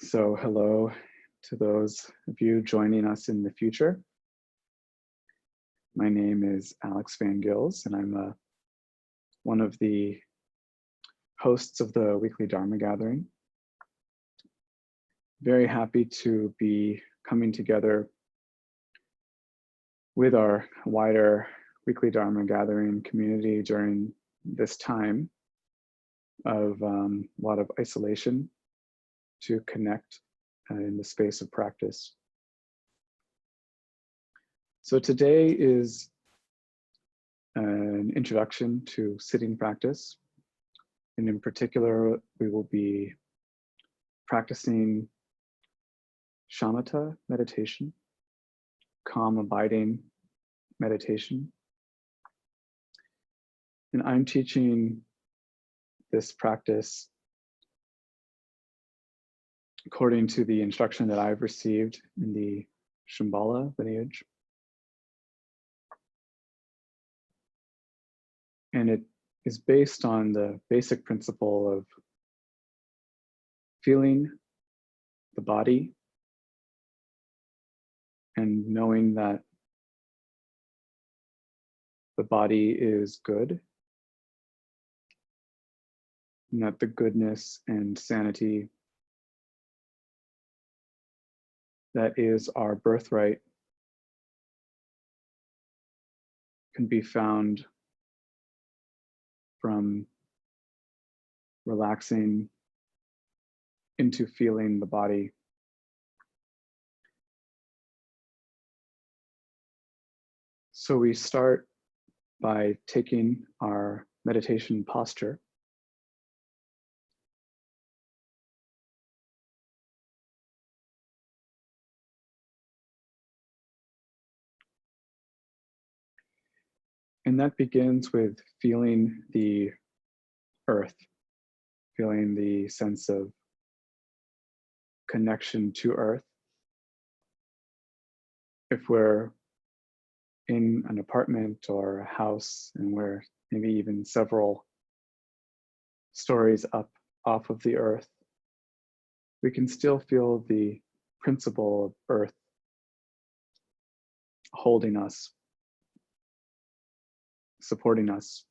So hello to those of you joining us in the future. My name is Alex Van Gils, and I'm one of the hosts of the weekly Dharma gathering. Very happy to be coming together with our wider weekly Dharma gathering community during this time of a lot of isolation to connect in the space of practice. So today is an introduction to sitting practice. And in particular, we will be practicing shamatha meditation, calm abiding meditation. And I'm teaching this practice according to the instruction that I've received in the Shambhala lineage. And it is based on the basic principle of feeling the body and knowing that the body is good, and that the goodness and sanity that is our birthright can be found from relaxing into feeling the body. So we start by taking our meditation posture. And that begins with feeling the earth, feeling the sense of connection to earth. If we're in an apartment or a house and we're maybe even several stories up off of the earth, we can still feel the principle of earth holding us, supporting us.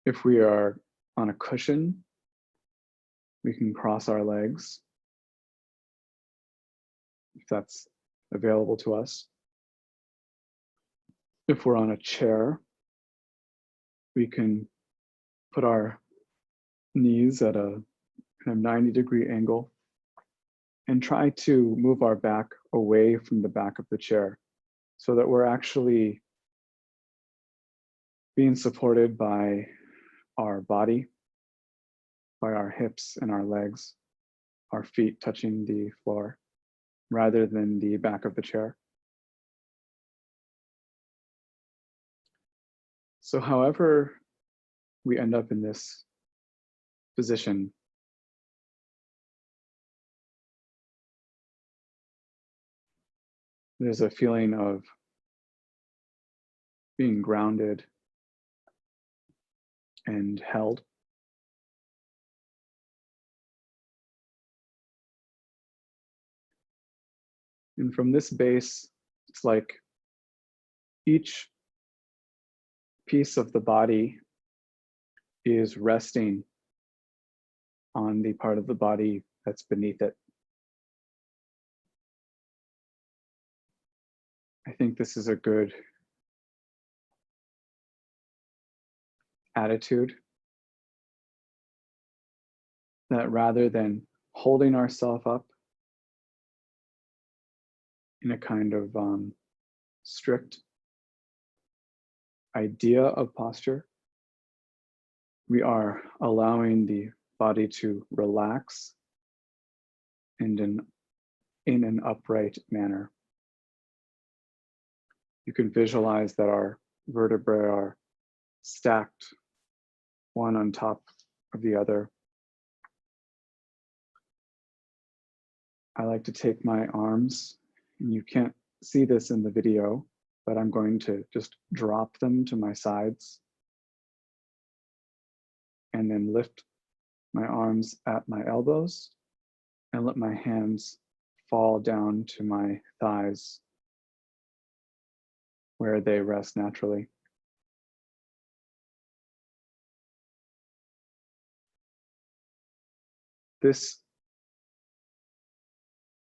If we are on a cushion, we can cross our legs, if that's available to us. If we're on a chair, we can put our knees at a kind of 90-degree angle and try to move our back away from the back of the chair so that we're actually being supported by our body, by our hips and our legs, our feet touching the floor, rather than the back of the chair. So however we end up in this position, there's a feeling of being grounded and held. And from this base, it's like each piece of the body is resting on the part of the body that's beneath it. I think this is a good attitude, that rather than holding ourselves up in a kind of strict idea of posture, we are allowing the body to relax and in an upright manner. You can visualize that our vertebrae are stacked one on top of the other. I like to take my arms, and you can't see this in the video, but I'm going to just drop them to my sides and then lift my arms at my elbows and let my hands fall down to my thighs where they rest naturally. This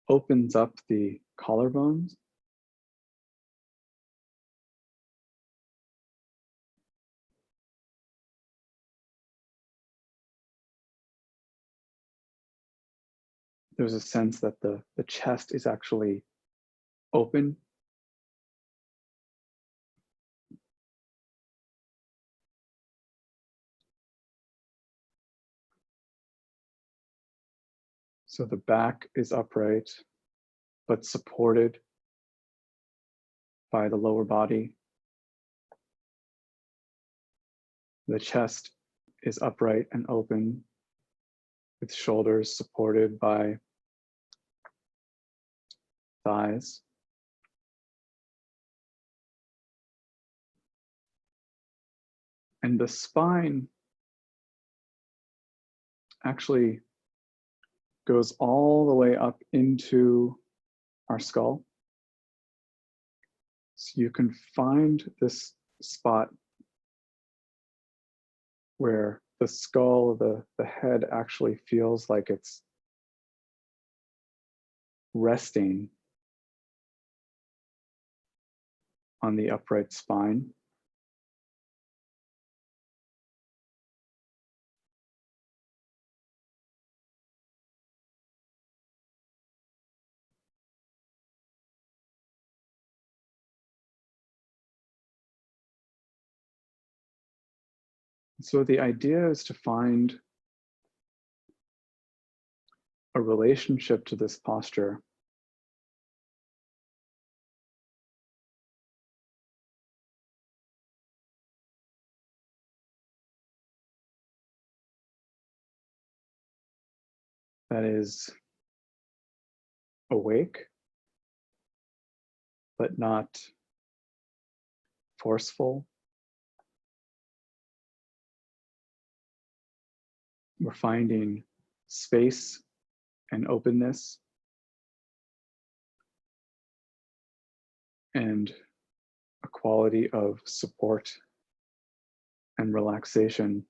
opens up the collarbones there's a sense that the chest is actually open. So the back is upright, but supported by the lower body. The chest is upright and open, with shoulders supported by thighs. And the spine actually goes all the way up into our skull. So you can find this spot where the skull, the head actually feels like it's resting on the upright spine. So the idea is to find a relationship to this posture that is awake, but not forceful. We're finding space and openness and a quality of support and relaxation.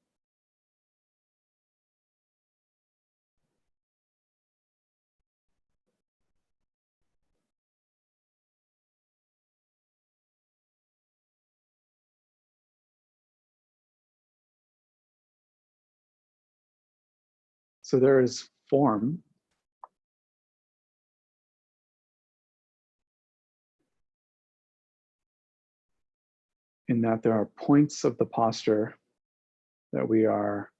So there is form in that there are points of the posture that we are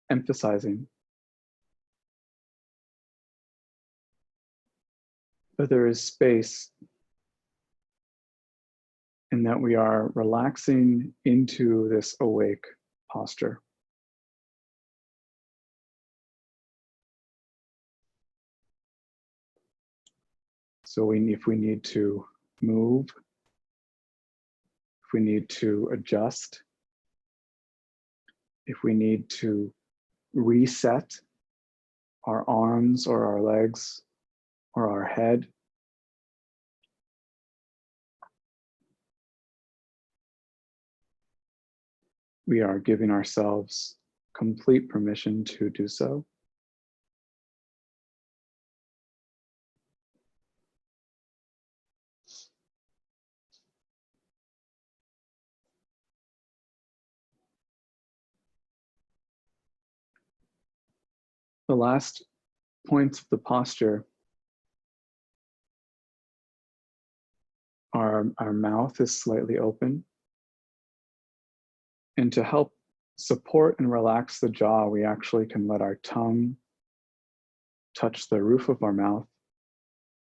emphasizing. But there is space in that we are relaxing into this awake posture. So if we need to move, if we need to adjust, if we need to reset our arms or our legs or our head, we are giving ourselves complete permission to do so. The last points of the posture are our mouth is slightly open. And to help support and relax the jaw, we actually can let our tongue touch the roof of our mouth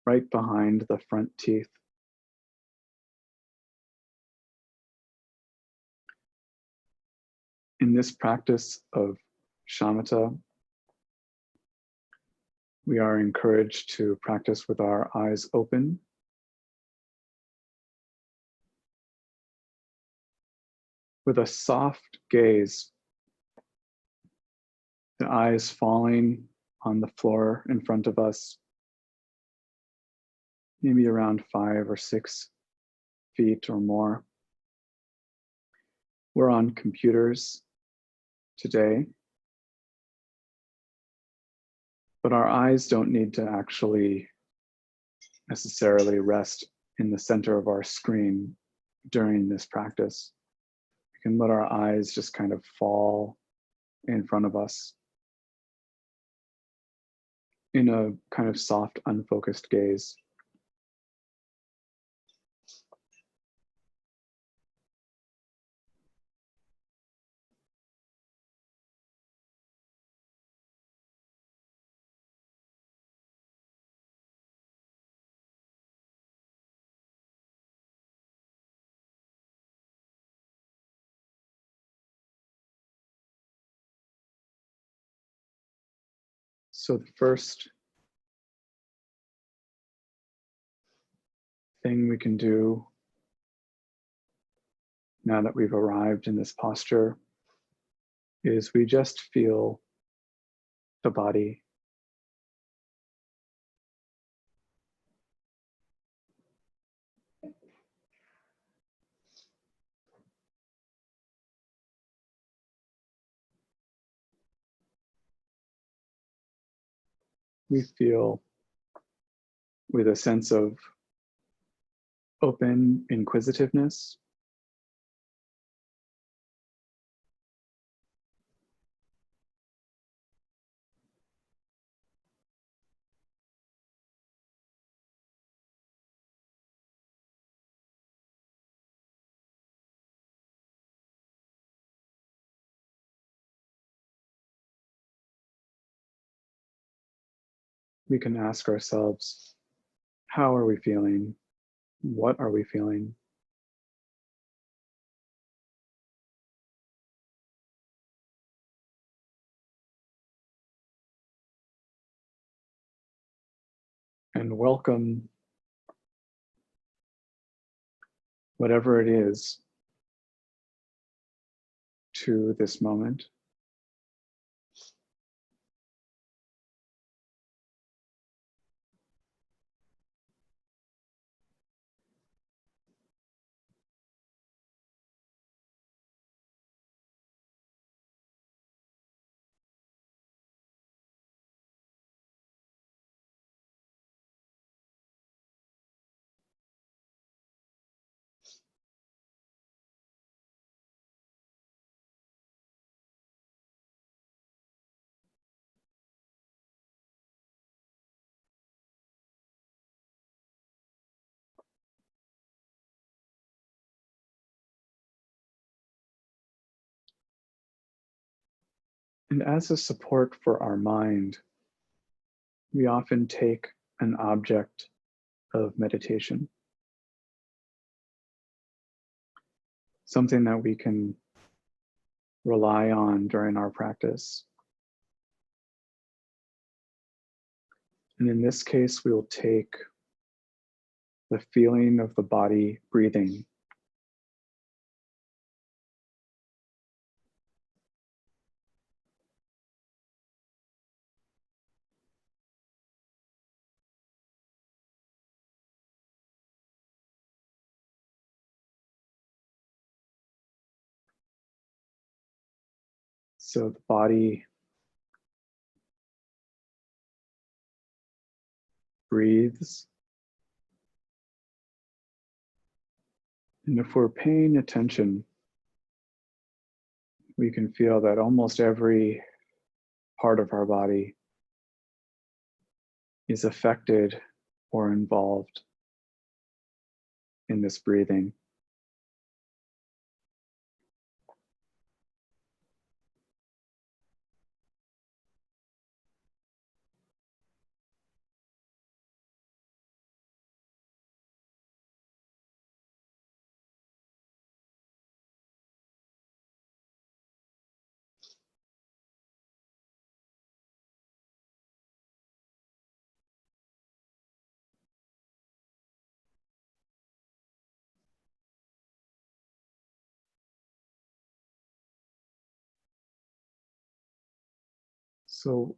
right behind the front teeth. In this practice of shamatha, we are encouraged to practice with our eyes open, with a soft gaze The eyes falling on the floor in front of us, maybe around 5 or 6 feet or more. We're on computers today, but our eyes don't need to actually necessarily rest in the center of our screen during this practice. We can let our eyes just kind of fall in front of us in a kind of soft, unfocused gaze. So the first thing we can do now that we've arrived in this posture is we just feel the body. We feel with a sense of open inquisitiveness. We can ask ourselves, how are we feeling? What are we feeling? And welcome whatever it is to this moment. And as a support for our mind, we often take an object of meditation, something that we can rely on during our practice. And in this case, we will take the feeling of the body breathing. So the body breathes. And if we're paying attention, we can feel that almost every part of our body is affected or involved in this breathing. So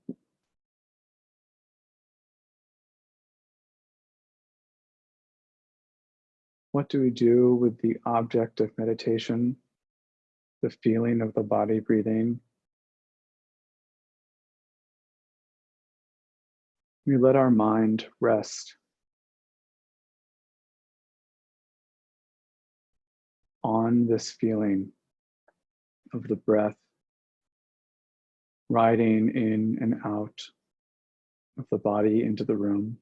what do we do with the object of meditation, the feeling of the body breathing? We let our mind rest on this feeling of the breath riding in and out of the body into the room.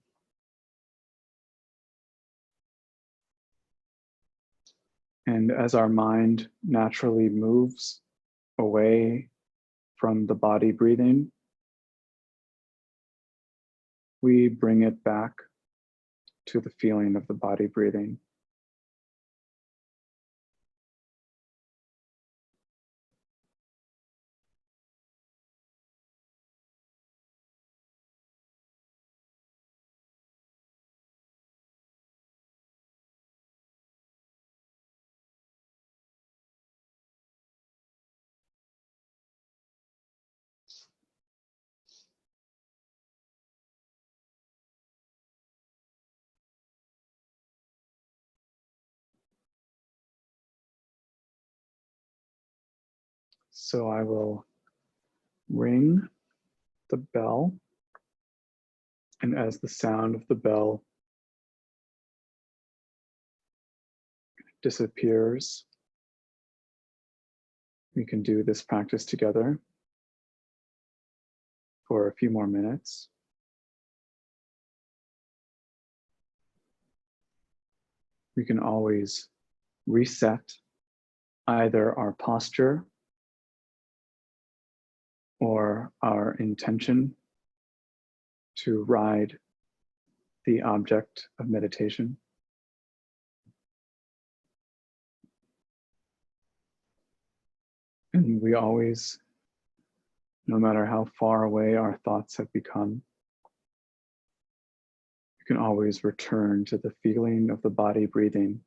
And as our mind naturally moves away from the body breathing, we bring it back to the feeling of the body breathing. So I will ring the bell, and as the sound of the bell disappears, we can do this practice together for a few more minutes. We can always reset either our posture or our intention to ride the object of meditation. And we always, no matter how far away our thoughts have become, we can always return to the feeling of the body breathing.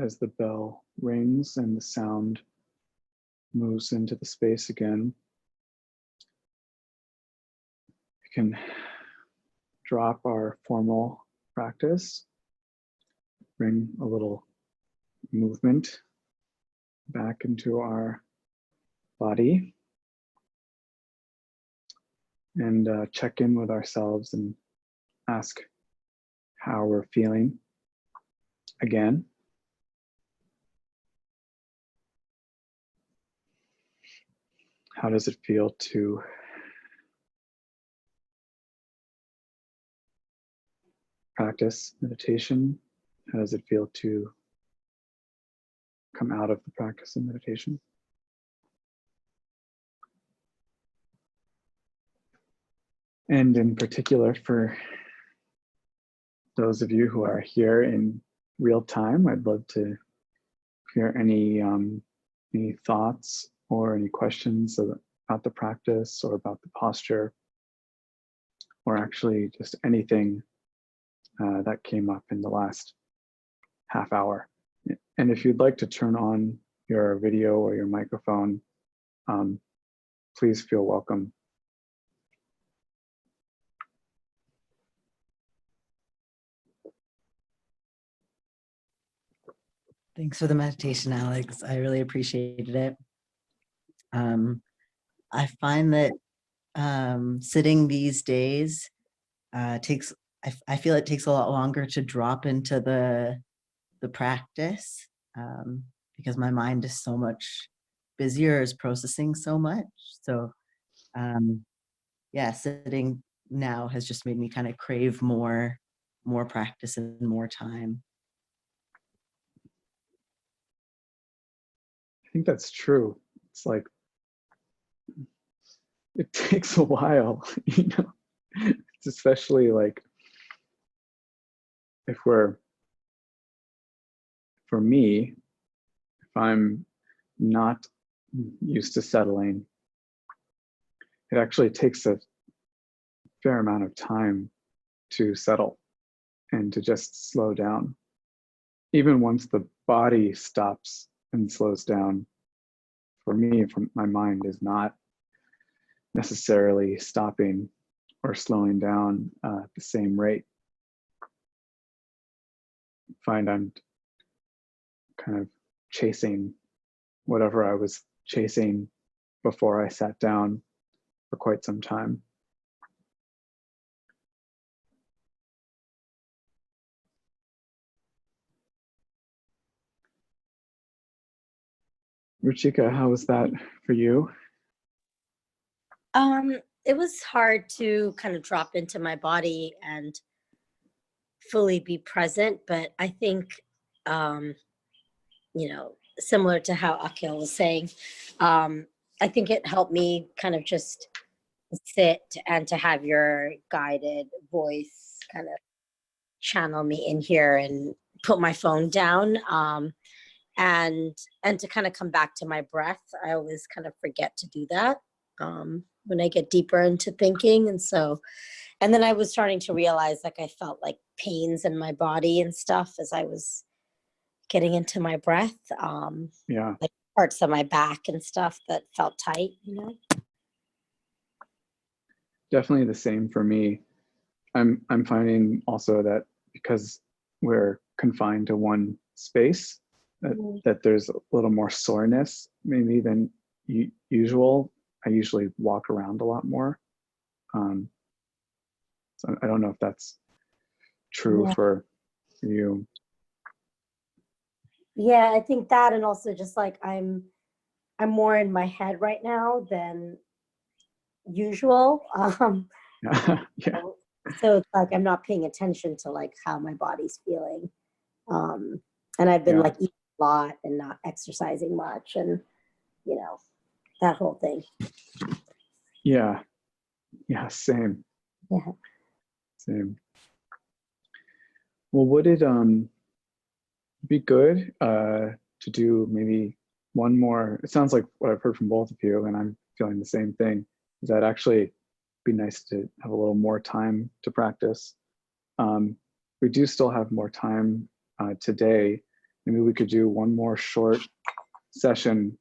as the bell rings and the sound moves into the space again, we can drop our formal practice, bring a little movement back into our body, and check in with ourselves and ask how we're feeling again. How does it feel to practice meditation? How does it feel to come out of the practice of meditation? And in particular, for those of you who are here in real time, I'd love to hear any thoughts or any questions about the practice or about the posture, or actually just anything that came up in the last half hour. And if you'd like to turn on your video or your microphone, please feel welcome. Thanks for the meditation, Alex. I really appreciated it. I find that sitting these days takes, I feel it takes a lot longer to drop into the practice because my mind is so much busier, is processing so much. So yeah, sitting now has just made me kind of crave more practice and more time. I think that's true. It's like, it takes a while, you know, it's especially like for me, if I'm not used to settling, it actually takes a fair amount of time to settle and to just slow down. Even once the body stops and slows down, for me, my mind is not necessarily stopping or slowing down at the same rate. I find I'm kind of chasing whatever I was chasing before I sat down for quite some time. Ruchika, how was that for you? It was hard to kind of drop into my body and fully be present, but I think, you know, similar to how Akhil was saying, I think it helped me kind of just sit and to have your guided voice kind of channel me in here and put my phone down, and to kind of come back to my breath. I always kind of forget to do that when I get deeper into thinking. And so, and then I was starting to realize, like, I felt like pains in my body and stuff as I was getting into my breath. Yeah, like parts of my back and stuff that felt tight, you know? definitely the same for me. I'm finding also that because we're confined to one space, that there's a little more soreness maybe than usual. I usually walk around a lot more. So I don't know if that's true for you. Yeah, I think that, and also just like I'm more in my head right now than usual. Yeah. So it's like I'm not paying attention to like how my body's feeling. And I've been Yeah. like eating a lot and not exercising much, and you know, that whole thing. Yeah. Same. Yeah. Same. Well, would it be good to do maybe one more? It sounds like what I've heard from both of you, and I'm feeling the same thing, is that actually be nice to have a little more time to practice. We do still have more time today, maybe we could do one more short session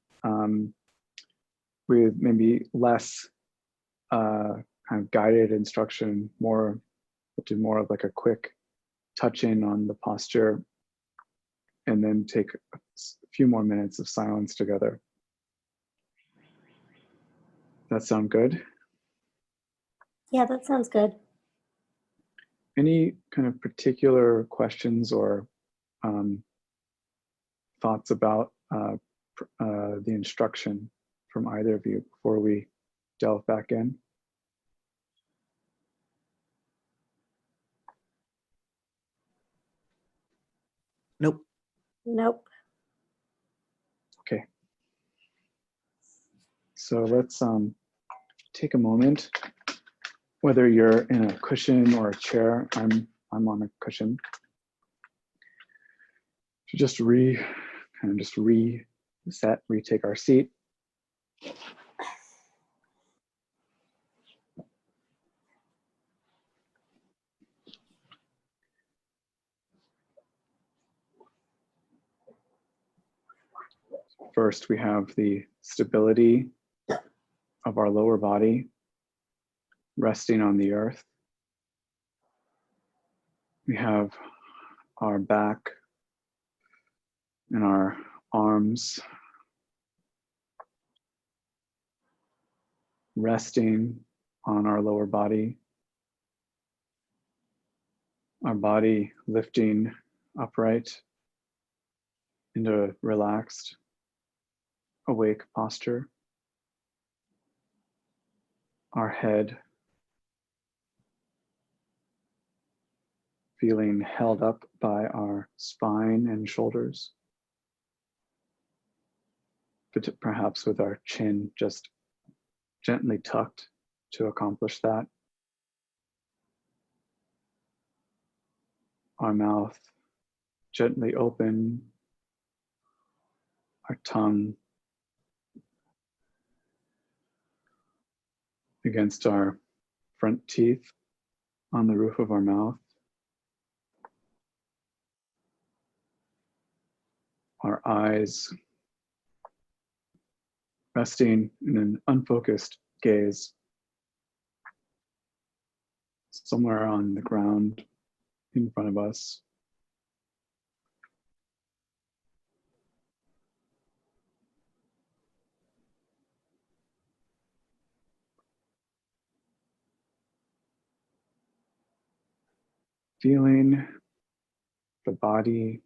with maybe less kind of guided instruction, more, we'll do more of like a quick touch in on the posture, and then take a few more minutes of silence together. That sound good? Yeah, that sounds good. Any kind of particular questions or thoughts about the instruction from either of you before we delve back in? Nope. Nope. Okay. So let's take a moment, whether you're in a cushion or a chair. I'm on a cushion. To just reset, retake our seat. First, we have the stability of our lower body resting on the earth. We have our back and our arms resting on our lower body. Our body lifting upright into a relaxed, awake posture. Our head feeling held up by our spine and shoulders, but perhaps with our chin just gently tucked to accomplish that. Our mouth gently open, our tongue against our front teeth on the roof of our mouth. Our eyes resting in an unfocused gaze somewhere on the ground in front of us. Feeling the body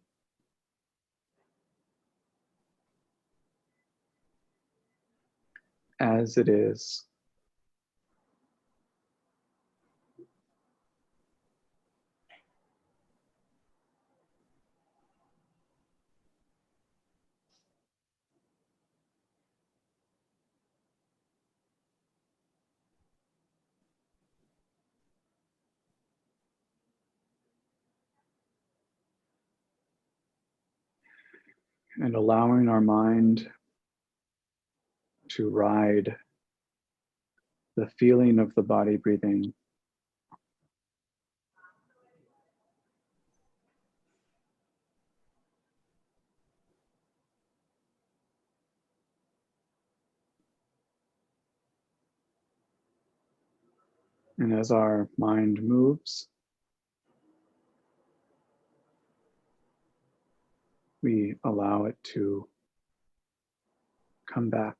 as it is. And allowing our mind to ride the feeling of the body breathing. And as our mind moves, we allow it to come back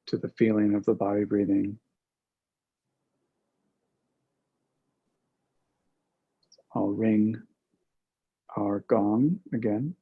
to the feeling of the body breathing. I'll ring our gong again.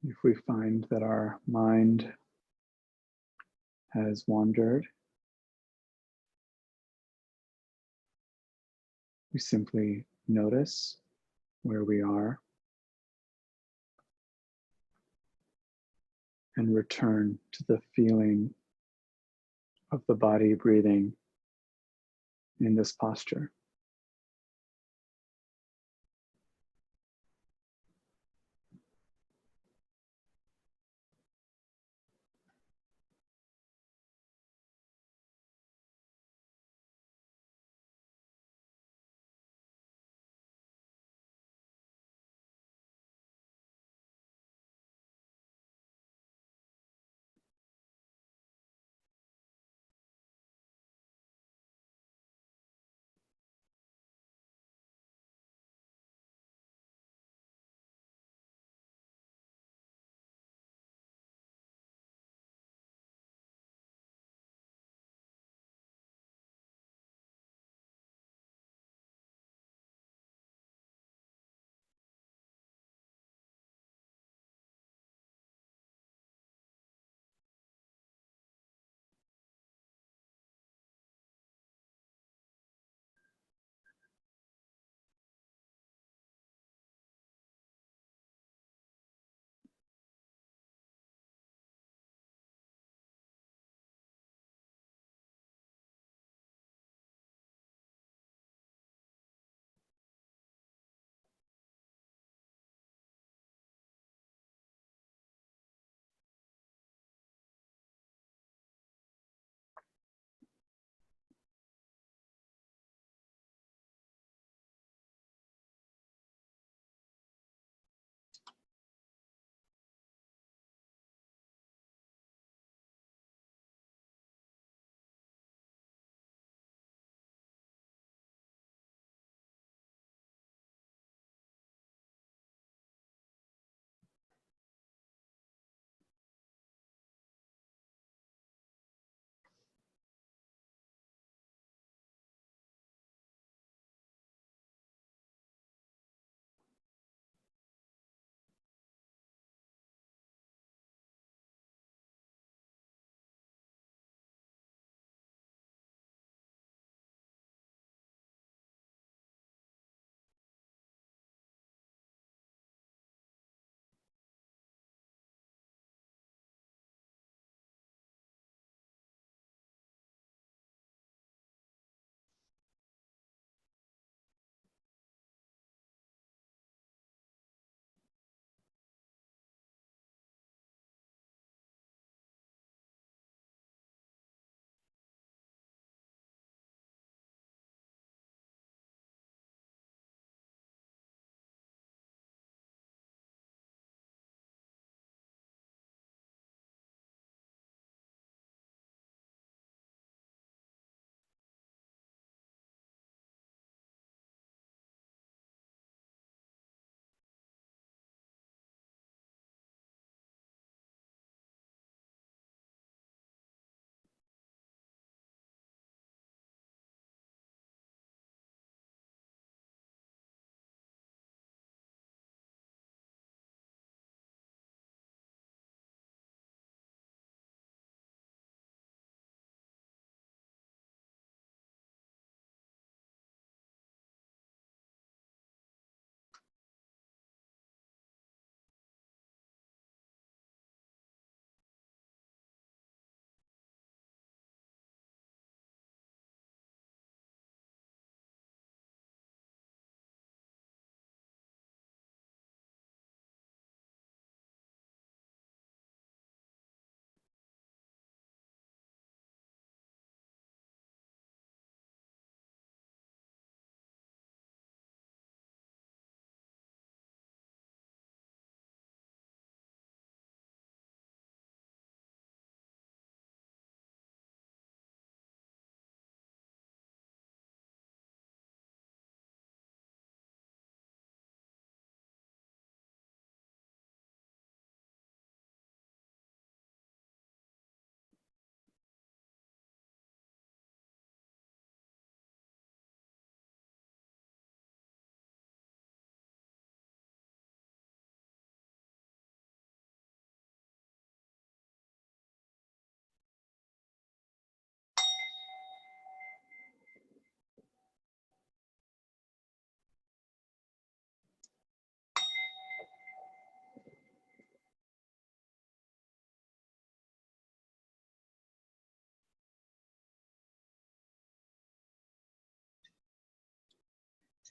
If we find that our mind has wandered, we simply notice where we are and return to the feeling of the body breathing in this posture.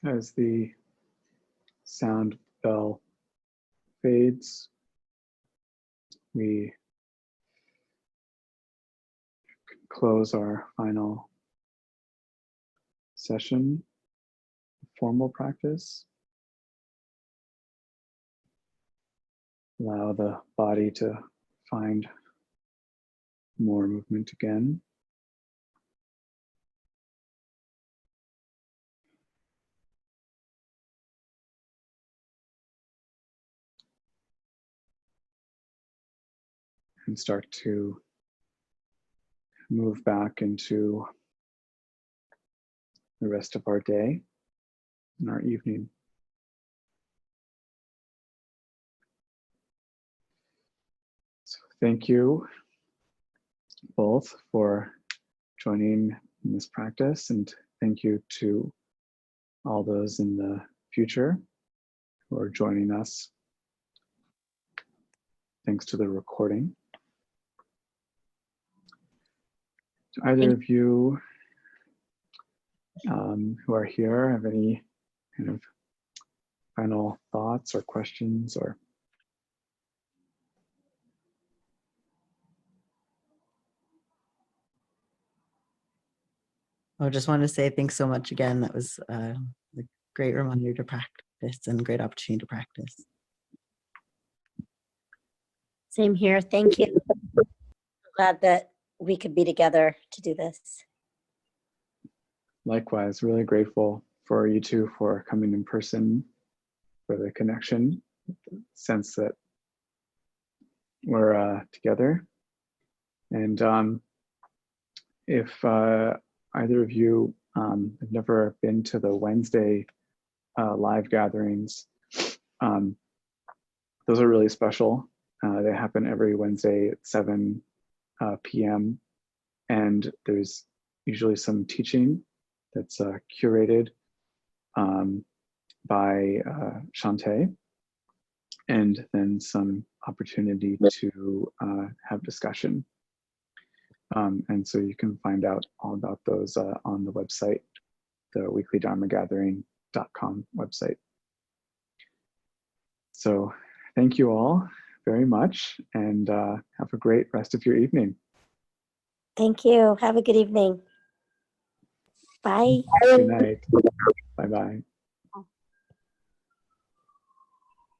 as the sound bell fades, we close our final session, formal practice. Allow the body to find more movement again. And start to move back into the rest of our day and our evening. So thank you both for joining in this practice, and thank you to all those in the future who are joining us. Thanks to the recording. Do either of you who are here have any kind of final thoughts or questions or? I just want to say thanks so much again. That was a great reminder to practice and a great opportunity to practice. Same here. Thank you. Glad that we could be together to do this. Likewise, really grateful for you two for coming in person, for the connection, the sense that we're together. And if either of you have never been to the Wednesday live gatherings, those are really special. They happen every Wednesday at 7 p.m. And there's usually some teaching that's curated by Shantae, and then some opportunity to have discussion. And so you can find out all about those on the website, the weeklydharmagathering.com website. So thank you all very much, and have a great rest of your evening. Thank you. Have a good evening. Bye. Good night. Bye-bye.